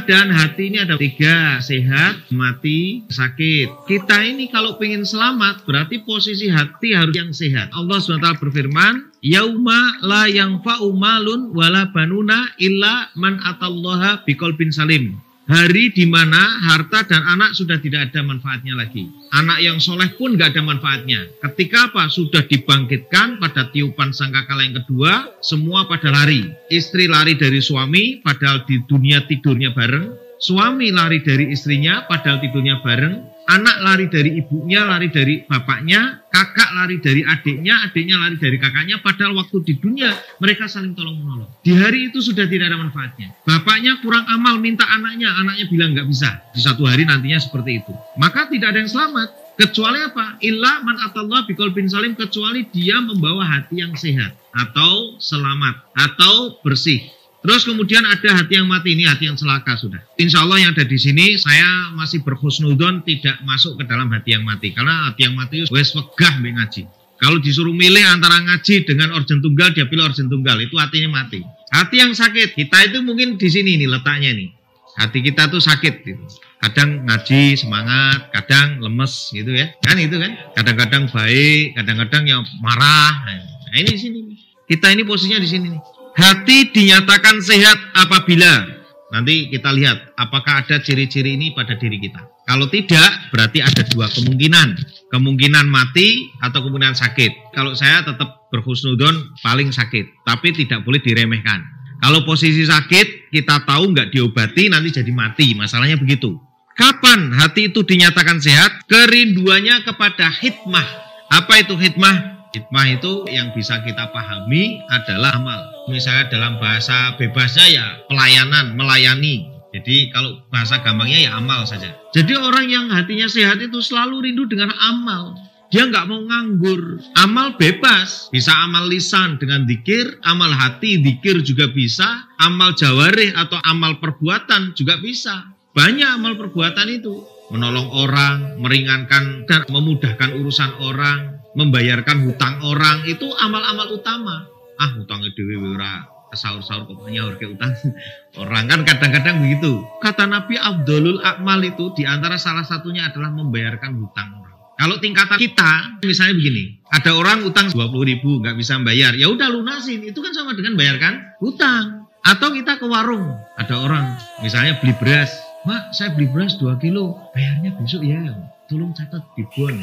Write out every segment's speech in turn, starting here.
keadaan hati ini ada 3, sehat, mati, sakit. Kita ini kalau pengen selamat, berarti posisi hati harus yang sehat. Allah SWT berfirman, yauma la yanfa'u malun wala banuna illa man atallaha biqalbin salim. Hari di mana harta dan anak sudah tidak ada manfaatnya lagi. Anak yang soleh pun nggak ada manfaatnya. Ketika apa? Sudah dibangkitkan pada tiupan sangkakala yang kedua, semua pada lari. Istri lari dari suami, padahal di dunia tidurnya bareng. Suami lari dari istrinya, padahal tidurnya bareng. Anak lari dari ibunya, lari dari bapaknya. Kakak lari dari adiknya, adiknya lari dari kakaknya. Padahal waktu di dunia mereka saling tolong-menolong. Di hari itu sudah tidak ada manfaatnya. Bapaknya kurang amal, minta anaknya. Anaknya bilang nggak bisa. Di satu hari nantinya seperti itu. Maka tidak ada yang selamat. Kecuali apa? Illa man atallah biqalbin salim. Kecuali dia membawa hati yang sehat. Atau selamat. Atau bersih. Terus kemudian ada hati yang mati, ini hati yang celaka sudah. Insya Allah yang ada di sini saya masih berhusnudon tidak masuk ke dalam hati yang mati. Karena hati yang mati wes wegah mbek ngaji. Kalau disuruh milih antara ngaji dengan organ tunggal, dia pilih organ tunggal. Itu hatinya mati. Hati yang sakit, kita itu mungkin di sini nih letaknya nih. Hati kita tuh sakit gitu. Kadang ngaji semangat, kadang lemes gitu ya. Kan itu kan. Kadang-kadang baik, kadang-kadang yang marah. Nah ini di sini. Kita ini posisinya di sini nih. Hati dinyatakan sehat apabila, nanti kita lihat apakah ada ciri-ciri ini pada diri kita. Kalau tidak, berarti ada 2 kemungkinan. Kemungkinan mati atau kemungkinan sakit. Kalau saya tetap berhusnudon paling sakit, tapi tidak boleh diremehkan. Kalau posisi sakit, kita tahu nggak diobati, nanti jadi mati. Masalahnya begitu. Kapan hati itu dinyatakan sehat? Kerinduannya kepada hikmah. Apa itu hikmah? Hikmah itu yang bisa kita pahami adalah amal. Misalnya dalam bahasa bebasnya ya pelayanan, melayani. Jadi kalau bahasa gampangnya ya amal saja. Jadi orang yang hatinya sehat itu selalu rindu dengan amal. Dia nggak mau nganggur. Amal bebas. Bisa amal lisan dengan dzikir, amal hati, dzikir juga bisa. Amal jawarih atau amal perbuatan juga bisa. Banyak amal perbuatan itu. Menolong orang, meringankan dan memudahkan urusan orang. Membayarkan hutang orang itu amal-amal utama. Hutangnya dewe ora sahur-sahur kok nyaur ke utang. Orang kan kadang-kadang begitu. Kata Nabi Abdulul Akmal itu diantara salah satunya adalah membayarkan hutang orang. Kalau tingkatan kita misalnya begini, ada orang utang 20.000 nggak bisa bayar, ya udah lunasin. Itu kan sama dengan bayarkan hutang. Atau kita ke warung, ada orang misalnya beli beras, Mak saya beli beras 2 kilo, bayarnya besok ya, tolong catat di bon.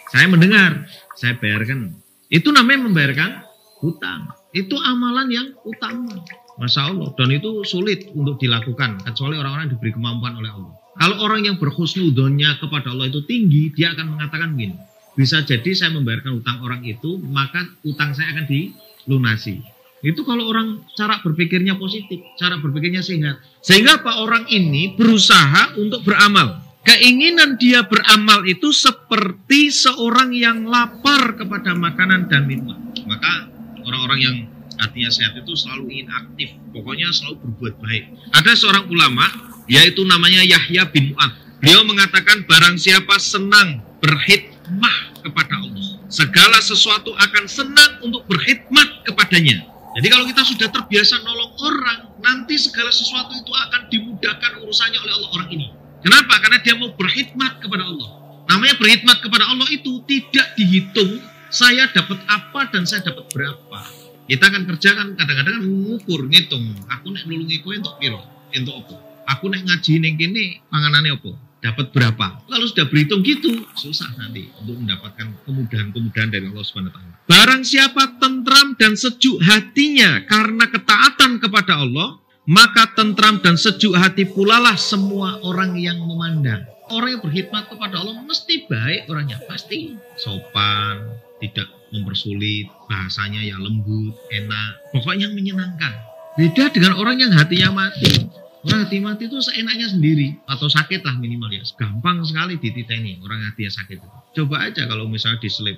Saya mendengar, saya bayarkan. Itu namanya membayarkan hutang. Itu amalan yang utama. Masya Allah. Dan itu sulit untuk dilakukan. Kecuali orang-orang yang diberi kemampuan oleh Allah. Kalau orang yang berhusnudonnya kepada Allah itu tinggi, dia akan mengatakan begini. Bisa jadi saya membayarkan hutang orang itu, maka hutang saya akan dilunasi. Itu kalau orang cara berpikirnya positif, cara berpikirnya sehat. Sehingga apa? Orang ini berusaha untuk beramal. Keinginan dia beramal itu seperti seorang yang lapar kepada makanan dan minuman. Maka orang-orang yang hatinya sehat itu selalu ingin aktif. Pokoknya selalu berbuat baik. Ada seorang ulama, yaitu namanya Yahya bin Mu'adz. Beliau mengatakan barang siapa senang berkhidmah kepada Allah, segala sesuatu akan senang untuk berkhidmat kepadanya. Jadi kalau kita sudah terbiasa nolong orang, nanti segala sesuatu itu akan dimudahkan urusannya oleh Allah orang ini. Kenapa? Karena dia mau berkhidmat kepada Allah. Namanya berkhidmat kepada Allah itu tidak dihitung saya dapat apa dan saya dapat berapa. Kita kan kerja kan kadang-kadang mengukur, ngitung. Aku nek nulungi kowe entuk piro? Entuk apa? Aku nek ngaji ning kene panganane apa? Dapat berapa? Kalau sudah berhitung gitu, susah nanti untuk mendapatkan kemudahan-kemudahan dari Allah Subhanahu wa taala. Barang siapa tentram dan sejuk hatinya karena ketaatan kepada Allah, maka tentram dan sejuk hati pula lah semua orang yang memandang. Orang yang berkhidmat kepada Allah mesti baik orangnya, pasti sopan, tidak mempersulit, bahasanya ya lembut, enak, pokoknya menyenangkan. Beda dengan orang yang hatinya mati. Orang hati mati itu seenaknya sendiri atau sakit lah minimal ya. Gampang sekali dititeni orang hatinya sakit itu. Coba aja kalau misalnya diselip,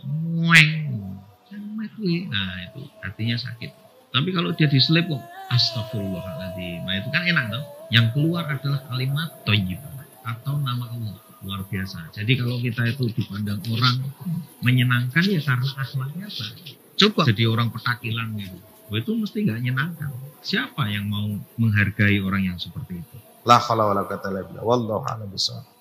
nah itu hatinya sakit. Tapi kalau dia diselip kok astagfirullahaladzim, nah itu kan enak toh. Yang keluar adalah kalimat thayyibah atau nama Allah, luar biasa. Jadi kalau kita itu dipandang orang menyenangkan ya karena akhlaknya baik. Coba jadi orang petakilan gitu, itu mesti nggak menyenangkan. Siapa yang mau menghargai orang yang seperti itu? La haula wala quwwata illa billah. Wallahu a'lam bishawab.